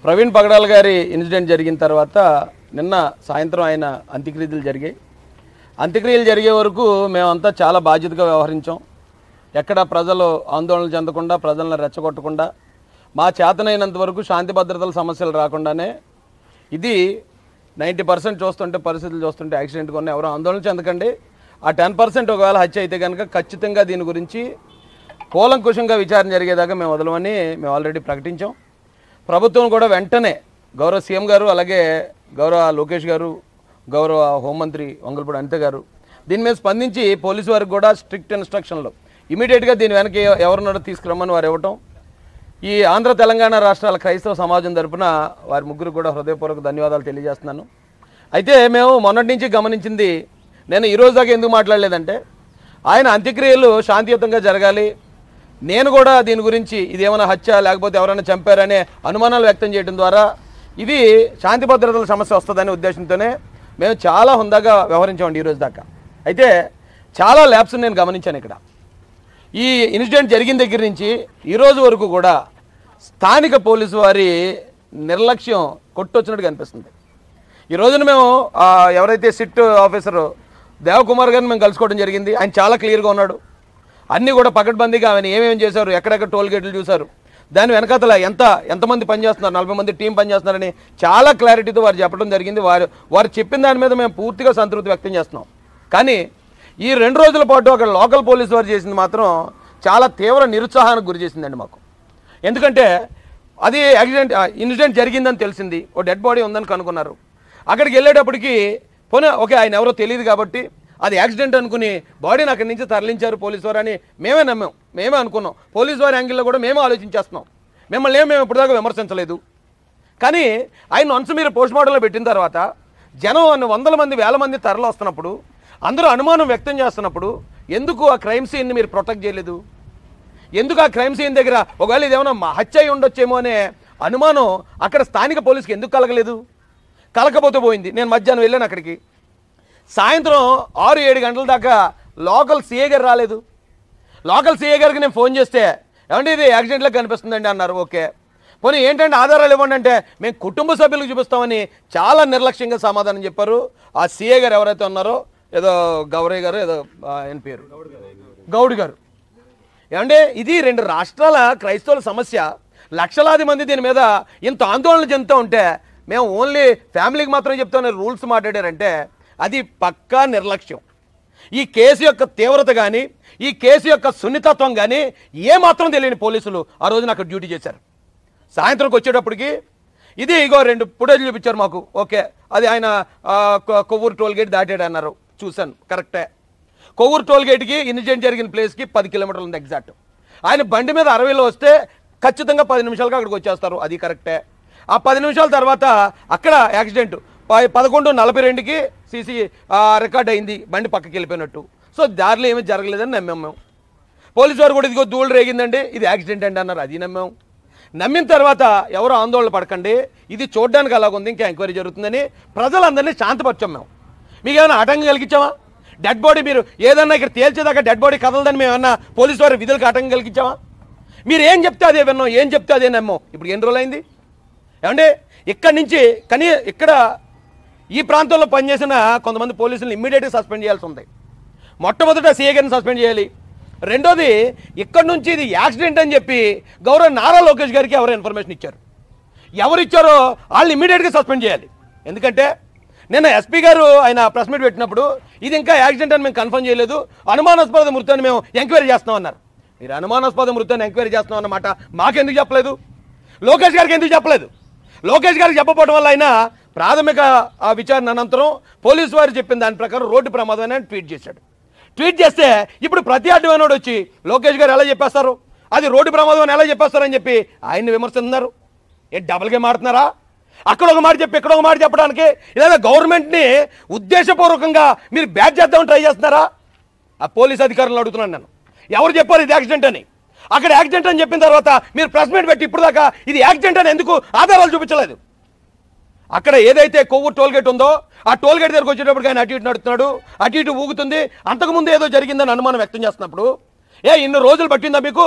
ప్రవీణ్ పగడాల గారి ఇన్సిడెంట్ జరిగిన తర్వాత నిన్న సాయంత్రం ఆయన అంత్యక్రియలు జరిగాయి. అంత్యక్రియలు జరిగే వరకు మేమంతా చాలా బాధ్యతగా వ్యవహరించాం. ఎక్కడ ప్రజలు ఆందోళన చెందకుండా, ప్రజలను రెచ్చగొట్టకుండా, మా చేతనైనంత వరకు శాంతి భద్రతల సమస్యలు రాకుండానే ఇది 90% చూస్తుంటే పరిస్థితులు చూస్తుంటే యాక్సిడెంట్ కొన్ని ఎవరు ఆందోళన చెందకండి. ఆ 10% ఒకవేళ హత్య అయితే కనుక ఖచ్చితంగా దీని గురించి కూలంకుషంగా విచారణ జరిగేదాకా మేము వదలమని మేము ఆల్రెడీ ప్రకటించాం. ప్రభుత్వం కూడా వెంటనే గౌరవ సీఎం గారు, అలాగే గౌరవ లోకేష్ గారు, గౌరవ హోంమంత్రి వంగలపూడి అనిత గారు దీని మీద స్పందించి పోలీసు వారికి కూడా స్ట్రిక్ట్ ఇన్స్ట్రక్షన్లు ఇమీడియట్గా దీని వెనక ఎవరున్నారో తీసుకురమ్మని వారు ఇవ్వటం. ఈ ఆంధ్ర తెలంగాణ రాష్ట్రాల క్రైస్తవ సమాజం తరపున వారి ముగ్గురు కూడా హృదయపూర్వక ధన్యవాదాలు తెలియజేస్తున్నాను. అయితే మేము మొన్నటి నుంచి గమనించింది, నేను ఈరోజు దాకా ఎందుకు మాట్లాడలేదంటే ఆయన అంత్యక్రియలు శాంతియుతంగా జరగాలి, నేను కూడా దీని గురించి ఇదేమైనా హత్య లేకపోతే ఎవరైనా చంపారనే అనుమానాలు వ్యక్తం చేయడం ద్వారా ఇది శాంతి భద్రతల సమస్య వస్తుందనే ఉద్దేశంతోనే మేము చాలా హుందాగా వ్యవహరించామండి ఈరోజు దాకా. అయితే చాలా ల్యాబ్స్ నేను గమనించాను. ఇక్కడ ఈ ఇన్సిడెంట్ జరిగిన దగ్గర నుంచి ఈరోజు వరకు కూడా స్థానిక పోలీసు వారి నిర్లక్ష్యం కొట్టొచ్చినట్టు కనిపిస్తుంది. ఈ రోజున మేము ఎవరైతే సిట్ ఆఫీసర్ దేవకుమార్ గారిని మేము కలుసుకోవడం జరిగింది. ఆయన చాలా క్లియర్గా ఉన్నాడు. అన్నీ కూడా పకడ్బందీగా ఆయన ఏమేమి చేశారు, ఎక్కడెక్కడ టోల్ గేట్లు చూశారు, దాని వెనకాతల ఎంతమంది పనిచేస్తున్నారు, 40 మంది టీం పనిచేస్తున్నారని చాలా క్లారిటీతో వారు చెప్పడం జరిగింది. వారు చెప్పిన దాని మీద మేము పూర్తిగా సంతృప్తి వ్యక్తం చేస్తున్నాం. కానీ ఈ 2 రోజుల పాటు అక్కడ లోకల్ పోలీసు వారు చేసింది మాత్రం చాలా తీవ్ర నిరుత్సాహానికి గురి చేసిందండి మాకు. ఎందుకంటే అది ఇన్సిడెంట్ జరిగిందని తెలిసింది, ఓ డెడ్ బాడీ ఉందని కనుక్కున్నారు. అక్కడికి వెళ్ళేటప్పటికి పోనీ ఓకే ఆయన ఎవరో తెలియదు కాబట్టి అది యాక్సిడెంట్ అనుకుని బాడీని అక్కడి నుంచి తరలించారు పోలీసు వారు అని మేమే నమ్మాం, మేమే అనుకున్నాం. పోలీసు వారి యాంగిల్లో కూడా మేమే ఆలోచించేస్తున్నాం. మిమ్మల్ని మేము ఇప్పటిదాకా విమర్శించలేదు. కానీ ఆయన వన్స్ మీరు పోస్ట్ మార్టంలో పెట్టిన తర్వాత జనం 100 మంది 1000 మంది తరలి వస్తున్నప్పుడు, అందరూ అనుమానం వ్యక్తం చేస్తున్నప్పుడు ఎందుకు ఆ క్రైమ్ సీన్ని మీరు ప్రొటెక్ట్ చేయలేదు? ఎందుకు ఆ క్రైమ్ సీన్ దగ్గర ఒకవేళ ఇదేమన్నా హత్య అయి ఉండొచ్చేమో అనే అనుమానం అక్కడ స్థానిక పోలీసుకి ఎందుకు కలగలేదు? కలకపోతే పోయింది. నేను మధ్యాహ్నం వెళ్ళాను అక్కడికి. సాయంత్రం 6-7 గంటల దాకా లోకల్ సీఏ గారు రాలేదు. లోకల్ సీఏ గారికి నేను ఫోన్ చేస్తే ఏమంటే ఇది యాక్సిడెంట్లో కనిపిస్తుందండి అన్నారు. ఓకే పోనీ ఏంటంటే ఆధారాలు ఇవ్వండి అంటే మేము కుటుంబ సభ్యులకు చూపిస్తామని చాలా నిర్లక్ష్యంగా సమాధానం చెప్పారు. ఆ సీఏ గారు ఎవరైతే ఉన్నారో ఏదో గౌరయ్య గారు ఏదో ఆయన పేరు గౌడ్ గారు. ఏమంటే ఇది 2 రాష్ట్రాల క్రైస్తవుల సమస్య, లక్షలాది మంది దీని మీద ఇంత ఆందోళన చెందుతూ ఉంటే మేము ఓన్లీ ఫ్యామిలీకి మాత్రం చెప్తామని రూల్స్ మాట్లాడారంటే అది పక్కా నిర్లక్ష్యం. ఈ కేసు యొక్క తీవ్రత కానీ, ఈ కేసు యొక్క సున్నితత్వం కానీ ఏమాత్రం తెలియని పోలీసులు ఆ రోజున అక్కడ డ్యూటీ చేశారు. సాయంత్రంకి వచ్చేటప్పటికి ఇది ఇగో 2 ఫుటేజ్ చూపించారు మాకు. ఓకే అది ఆయన కొవ్వూరు టోల్ గేట్ దాటాడు అన్నారు. చూశాను, కరెక్టే. కొవ్వూరు టోల్ గేట్కి ఇన్సిడెంట్ జరిగిన ప్లేస్కి 10 కిలోమీటర్లు ఉంది ఎగ్జాక్ట్. ఆయన బండి మీద 60లో వస్తే ఖచ్చితంగా 10 నిమిషాలుగా అక్కడికి వచ్చేస్తారు, అది కరెక్టే. ఆ 10 నిమిషాల తర్వాత అక్కడ యాక్సిడెంట్ 11:42కి సీసీ రికార్డ్ అయింది, బండి పక్కకి వెళ్ళిపోయినట్టు. సో దారిలో ఏమీ జరగలేదని నమ్మాం మేము. పోలీసు వారు కూడా ఇదిగో ధూళి రేగిందండి ఇది యాక్సిడెంట్ అండి అన్నారు, అది నమ్మాం. నమ్మిన తర్వాత ఎవరు ఆందోళన పడకండి, ఇది చూడడానికి అలాగుంది, ఇంకా ఎంక్వైరీ జరుగుతుందని ప్రజలందరినీ శాంతపరిచాం మేము. మీకు ఏమైనా ఆటంకం కలిగించామా? డెడ్ బాడీ మీరు ఏదన్నా ఇక్కడ తేల్చేదాకా డెడ్ బాడీ కదలదని మేము ఏమన్నా పోలీసు వారి విధులకు ఆటంకం కలిగించామా? మీరు ఏం చెప్తే అదే విన్నాం, ఏం చెప్తే అదే నమ్మాం. ఇప్పుడు ఎన్ని రోజులు అయింది? ఏమంటే ఇక్కడి నుంచి ఇక్కడ ఈ ప్రాంతంలో పనిచేసిన కొంతమంది పోలీసులను ఇమ్మీడియట్గా సస్పెండ్ చేయాల్సి ఉంది. మొట్టమొదట సీఏ గారిని సస్పెండ్ చేయాలి. రెండోది ఇక్కడ నుంచి ఇది యాక్సిడెంట్ అని చెప్పి గౌరవ నారా లోకేష్ గారికి ఎవరు ఇన్ఫర్మేషన్ ఇచ్చారు, ఎవరు ఇచ్చారో వాళ్ళని ఇమ్మీడియట్గా సస్పెండ్ చేయాలి. ఎందుకంటే నిన్న ఎస్పీ గారు ఆయన ప్రెస్ మీట్ పెట్టినప్పుడు ఇది ఇంకా యాక్సిడెంట్ అని మేము కన్ఫర్మ్ చేయలేదు, అనుమానాస్పద మృతాన్ని మేము ఎంక్వైరీ చేస్తాం అన్నారు. మీరు అనుమానాస్పద మృతాన్ని ఎంక్వైరీ చేస్తాం అన్నమాట మాకెందుకు చెప్పలేదు? లోకేష్ గారికి ఎందుకు చెప్పలేదు? లోకేష్ గారికి చెప్పకపోవడం వల్ల ఆయన ప్రాథమిక విచారణ అనంతరం పోలీసు వారు చెప్పిన దాని ప్రకారం రోడ్డు ప్రమాదం అని ట్వీట్ చేశాడు. ట్వీట్ చేస్తే ఇప్పుడు ప్రతి అడ్డమైనోడు వచ్చి లోకేష్ గారు ఎలా చెప్పేస్తారు, అది రోడ్డు ప్రమాదం అని ఎలా చెప్పేస్తారని చెప్పి ఆయన్ని విమర్శిస్తున్నారు. డబుల్ గేమ్ ఆడుతున్నారా? అక్కడ ఒక మాట చెప్పి ఇక్కడ ఒక మాట చెప్పడానికి లేదా గవర్నమెంట్ని ఉద్దేశపూర్వకంగా మీరు బ్యాట్ చేద్దామని ట్రై చేస్తున్నారా? ఆ పోలీస్ అధికారులను అడుగుతున్నాను నేను, ఎవరు చెప్పారు ఇది యాక్సిడెంట్ అని? అక్కడ యాక్సిడెంట్ అని చెప్పిన తర్వాత మీరు ప్రెస్ మీట్ పెట్టి ఇప్పుడు దాకా ఇది యాక్సిడెంట్ అని ఎందుకు ఆధారాలు చూపించలేదు? అక్కడ ఏదైతే కొవ్వూరు టోల్ గేట్ ఉందో ఆ టోల్ గేట్ దగ్గరకు వచ్చేటప్పటికి ఆయన అటు ఇటు నడుస్తున్నాడు, అటు ఇటు ఊగుతుంది. అంతకుముందు ఏదో జరిగిందని అనుమానం వ్యక్తం చేస్తున్నప్పుడు ఇన్ని రోజులు పట్టిందా మీకు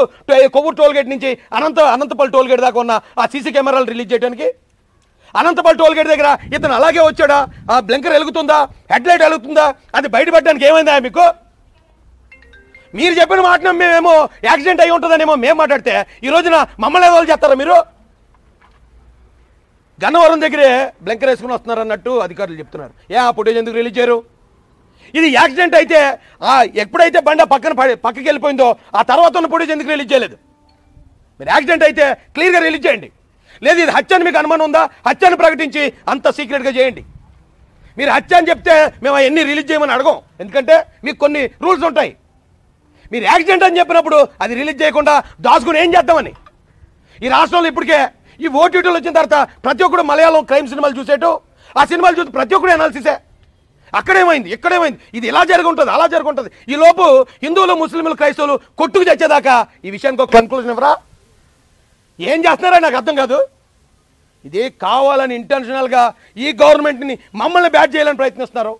కొవ్వూరు టోల్గేట్ నుంచి అనంతపల్లి టోల్గేట్ దాకా ఉన్న ఆ సీసీ కెమెరాలు రిలీజ్ చేయడానికి? అనంతపల్లి టోల్గేట్ దగ్గర ఇతను అలాగే వచ్చాడా? ఆ బ్లింకర్ వెలుగుతుందా, హెడ్లైట్ వెలుగుతుందా? అది బయటపడడానికి ఏమైందా మీకు? మీరు చెప్పిన మాట మేమేమో యాక్సిడెంట్ అయి ఉంటుందనేమో మేము మాట్లాడితే ఈ రోజున మమ్మల్ని ఏదో చేస్తారా మీరు? గన్నవరం దగ్గరే బ్లింకర్ వేసుకుని వస్తున్నారు అన్నట్టు అధికారులు చెప్తున్నారు. ఆ ఫుటేజ్ ఎందుకు రిలీజ్ చేయరు? ఇది యాక్సిడెంట్ అయితే ఎప్పుడైతే బండి పక్కకి వెళ్ళిపోయిందో ఆ తర్వాత ఉన్న ఫుటేజ్ ఎందుకు రిలీజ్ చేయలేదు? మీరు యాక్సిడెంట్ అయితే క్లియర్గా రిలీజ్ చేయండి. లేదు ఇది హత్య అని మీకు అనుమానం ఉందా, హత్యను ప్రకటించి అంత సీక్రెట్గా చేయండి. మీరు హత్య అని చెప్తే మేము అవన్నీ రిలీజ్ చేయమని అడగం, ఎందుకంటే మీకు కొన్ని రూల్స్ ఉంటాయి. మీరు యాక్సిడెంట్ అని చెప్పినప్పుడు అది రిలీజ్ చేయకుండా దాచుకుని ఏం చేద్దామని? ఈ రాష్ట్రంలో ఇప్పటికే ఈ ఓటీటీలు వచ్చిన తర్వాత ప్రతి ఒక్కరు మలయాళం క్రైమ్ సినిమాలు చూసేటు, ఆ సినిమాలు చూసి ప్రతి ఒక్కరు అనాలిసిసే. అక్కడేమైంది, ఇక్కడేమైంది, ఇది ఇలా జరుగుంటుంది, అలా జరుగుంటుంది. ఈ లోపు హిందువులు, ముస్లింలు, క్రైస్తవులు కొట్టుకు తెచ్చేదాకా ఈ విషయానికి ఒక కన్క్లూజన్ ఇవ్వరా? ఏం చేస్తున్నారా నాకు అర్థం కాదు. ఇది కావాలని ఇంటెన్షనల్గా ఈ గవర్నమెంట్ని మమ్మల్ని బ్యాట్ చేయాలని ప్రయత్నిస్తున్నారు.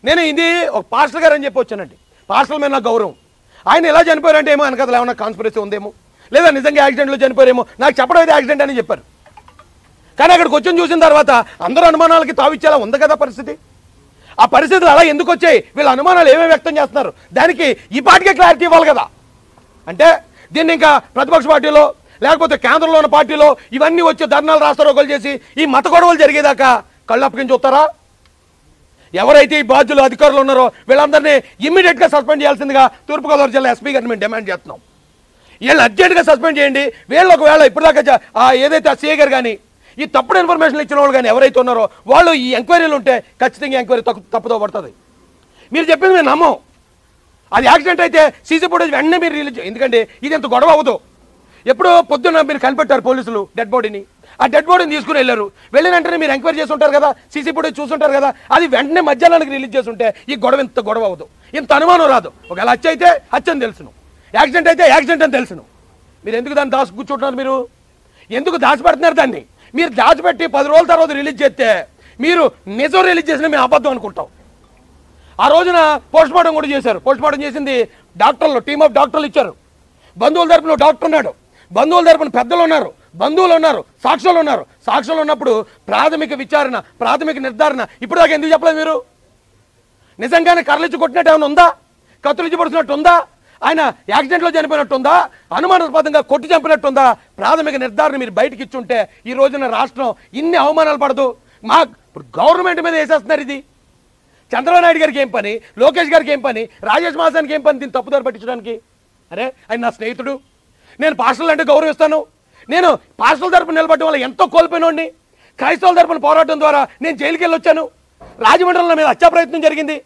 నేను ఇది ఒక పాస్టర్ గారు అని చెప్పి వచ్చానండి. పాస్టర్ మీద నాకు గౌరవం. ఆయన ఎలా చనిపోయారంటే ఏమో వెనకాల ఏమన్నా కాన్స్పిరసీ ఉందేమో, లేదా నిజంగా యాక్సిడెంట్లో చనిపోయారేమో. నాకు చెప్పడం అయితే యాక్సిడెంట్ అని చెప్పారు. కానీ అక్కడికి వచ్చి చూసిన తర్వాత అందరూ అనుమానాలకి తావిచ్చేలా ఉంది కదా పరిస్థితి. ఆ పరిస్థితులు అలా ఎందుకు వచ్చాయి, వీళ్ళ అనుమానాలు ఏమేమి వ్యక్తం చేస్తున్నారు, దానికి ఈ పార్టీకే క్లారిటీ ఇవ్వాలి కదా. అంటే దీన్ని ఇంకా ప్రతిపక్ష పార్టీలో లేకపోతే కేంద్రంలో ఉన్న పార్టీలో ఇవన్నీ వచ్చి ధర్నాలు రాస్తారోకలు చేసి ఈ మత గొడవలు జరిగేదాకా కళ్ళు అప్పగించి చూస్తారా? ఎవరైతే ఈ బాధ్యులు అధికారులు ఉన్నారో వీళ్ళందరినీ ఇమ్మీడియట్గా సస్పెండ్ చేయాల్సిందిగా తూర్పుగోదావరి జిల్లా ఎస్పీ గారిని మేము డిమాండ్ చేస్తున్నాం. వీళ్ళు అర్జెంట్గా సస్పెండ్ చేయండి. వీళ్ళు ఒకవేళ ఇప్పటిదాకా ఏదైతే ఆ సీఏ గారు కానీ ఈ తప్పుడు ఇన్ఫర్మేషన్ ఇచ్చిన వాళ్ళు కానీ ఎవరైతే ఉన్నారో వాళ్ళు ఈ ఎంక్వైరీలు ఉంటే ఖచ్చితంగా ఎంక్వైరీ తప్పుతో పడుతుంది. మీరు చెప్పింది మేము నమ్మం. అది యాక్సిడెంట్ అయితే సీసీ ఫుటేజ్ వెంటనే మీరు రిలీజ్, ఎందుకంటే ఇది ఎంత గొడవ అవ్వదు. ఎప్పుడో పొద్దున్న మీరు కనిపెట్టారు పోలీసులు డెడ్ బాడీని, ఆ డెడ్ బాడీని తీసుకుని వెళ్ళారు. వెళ్ళిన వెంటనే మీరు ఎంక్వైరీ చేసి ఉంటారు కదా, సీసీ ఫుటేజ్ చూసుంటారు కదా, అది వెంటనే మధ్యాహ్నానికి రిలీజ్ చేసి ఉంటే ఈ గొడవ ఇంత గొడవ అవ్వదు, ఇంత అనుమానం రాదు. ఒకవేళ హత్య అయితే హత్య అని తెలుసును, యాక్సిడెంట్ అయితే యాక్సిడెంట్ అని తెలుసును. మీరు ఎందుకు దాన్ని దాచి కూర్చుంటున్నారు? మీరు ఎందుకు దాచిపెడుతున్నారు దాన్ని? మీరు దాచిపెట్టి 10 రోజుల తర్వాత రిలీజ్ చేస్తే మీరు నిజం రిలీజ్ చేసిన మేము అబద్ధం అనుకుంటాం. ఆ రోజున పోస్ట్ మార్టం కూడా చేశారు. పోస్ట్ మార్టం చేసింది డాక్టర్లు, టీమ్ ఆఫ్ డాక్టర్లు ఇచ్చారు. బంధువుల తరపున డాక్టర్ ఉన్నాడు, బంధువుల తరపున పెద్దలు ఉన్నారు, బంధువులు ఉన్నారు, సాక్షులు ఉన్నారు. సాక్షులు ఉన్నప్పుడు ప్రాథమిక విచారణ, ప్రాథమిక నిర్ధారణ ఇప్పుడు దాకా ఎందుకు చెప్పలేదు మీరు? నిజంగానే కర్రలిచ్చి కొట్టినట్టు ఏమైనా ఉందా? కత్తులిచ్చి పడుతున్నట్టు ఉందా? ఆయన యాక్సిడెంట్లో చనిపోయినట్టుందా? అనుమానాస్పదంగా కొట్టి చంపినట్టుందా? ప్రాథమిక నిర్ధారణ మీరు బయటకి ఇచ్చుంటే ఈ రోజున రాష్ట్రం ఇన్ని అవమానాలు పడదు. ఇప్పుడు గవర్నమెంట్ మీద వేసేస్తున్నారు. ఇది చంద్రబాబు నాయుడు గారికి ఏం పని, లోకేష్ గారికి ఏం పని, రాజేష్ మాసానికి ఏం పని దీన్ని తప్పుదారి పట్టించడానికి? అరే ఆయన నా స్నేహితుడు, నేను పాస్టర్లు అంటే గౌరవిస్తాను. నేను పాస్టర్ల తరపున నిలబడడం వల్ల ఎంతో కోల్పోయినోడిని. క్రైస్తవుల తరపున పోరాటం ద్వారా నేను జైలుకి వెళ్ళి వచ్చాను. రాజమండ్రిలో మీద హత్యా ప్రయత్నం జరిగింది.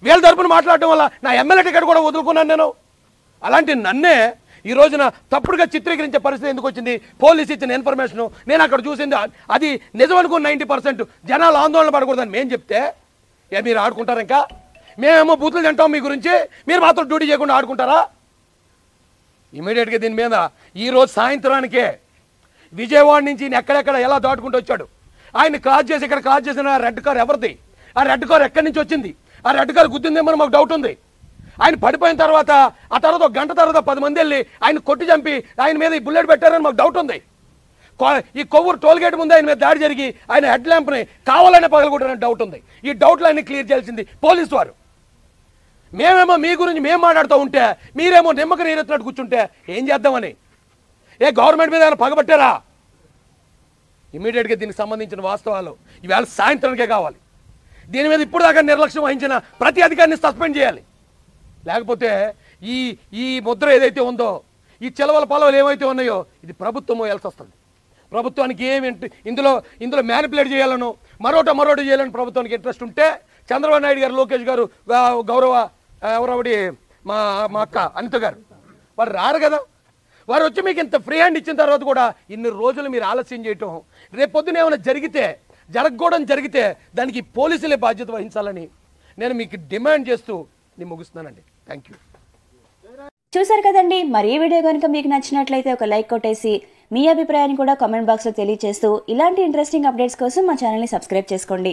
వీళ్ళ తరపున మాట్లాడటం వల్ల నా ఎమ్మెల్యే టికెట్ కూడా వదులుకున్నాను నేను. అలాంటి నన్నే ఈ రోజున తప్పుడుగా చిత్రీకరించే పరిస్థితి ఎందుకు వచ్చింది? పోలీసు ఇచ్చిన ఇన్ఫర్మేషను నేను అక్కడ చూసింది అది నిజం అనుకుని 90% జనాలు ఆందోళన పడకూడదని మేము చెప్తే మీరు ఆడుకుంటారు. ఇంకా మేమేమో బూతులు తింటాం మీ గురించి, మీరు మాత్రం డ్యూటీ చేయకుండా ఆడుకుంటారా? ఇమీడియట్గా దీని మీద ఈరోజు సాయంత్రానికే విజయవాడ నుంచి ఎక్కడెక్కడ ఎలా దాటుకుంటూ వచ్చాడు. ఆయన క్రాస్ చేసి ఇక్కడ క్రాస్ చేసిన రెడ్ కార్ ఎవరిది? ఆ రెడ్ కార్ ఎక్కడి నుంచి వచ్చింది? ఆ రెడ్ కార్ గుద్దిందేమో మాకు డౌట్ ఉంది. ఆయన పడిపోయిన తర్వాత ఆ తర్వాత 1 గంట తర్వాత 10 మంది వెళ్ళి ఆయన కొట్టి చంపి ఆయన మీద ఈ బుల్లెట్ పెట్టారని మాకు డౌట్ ఉంది. ఈ కొవ్వూరు టోల్గేట్ ముందు ఆయన మీద దాడి జరిగి ఆయన హెడ్ ల్యాంప్ని కావాలనే పగలగొట్టారని డౌట్ ఉంది. ఈ డౌట్లన్నీ క్లియర్ చేయాల్సింది పోలీసు వారు. మేమేమో మీ గురించి మేము మాట్లాడుతూ ఉంటే మీరేమో నిమ్మక నీరెత్తినట్టు కూర్చుంటే ఏం చేద్దామని? గవర్నమెంట్ మీద ఏమైనా పగబట్టారా? ఇమీడియట్గా దీనికి సంబంధించిన వాస్తవాలు ఈవేళ సాయంత్రానికే కావాలి. దీని మీద ఇప్పుడు దాకా నిర్లక్ష్యం వహించిన ప్రతి అధికారిని సస్పెండ్ చేయాలి. లేకపోతే ఈ ముద్ర ఏదైతే ఉందో, ఈ చెలవల పొలవలు ఏవైతే ఉన్నాయో ఇది ప్రభుత్వం మోయాల్సి వస్తుంది. ప్రభుత్వానికి ఏమేంటి ఇందులో మ్యానిపులేట్ చేయాలను మరోటి చేయాలని ప్రభుత్వానికి ఇంట్రెస్ట్ ఉంటే చంద్రబాబు నాయుడు గారు, లోకేష్ గారు, గౌరవ ఎవరవడి మా అక్క అనిత గారు వారు రారు కదా. వారు వచ్చి మీకు ఇంత ఫ్రీ హ్యాండ్ ఇచ్చిన తర్వాత కూడా ఇన్ని రోజులు మీరు ఆలస్యం చేయటం, రేపు పొద్దున ఏమైనా జరగకూడదు జరిగితే దానికి పోలీసులే బాధ్యత వహించాలని నేను మీకు డిమాండ్ చేస్తూ నేను ముగిస్తున్నానండి. Thank you. చూసారు కదండి, మరి ఈ వీడియో కనుక మీకు నచ్చినట్లయితే ఒక లైక్ కొట్టేసి మీ అభిప్రాయాన్ని కూడా కామెంట్ బాక్స్లో తెలియజేస్తూ ఇలాంటి ఇంట్రెస్టింగ్ అప్డేట్స్ కోసం మా ఛానల్ని సబ్స్క్రైబ్ చేసుకోండి.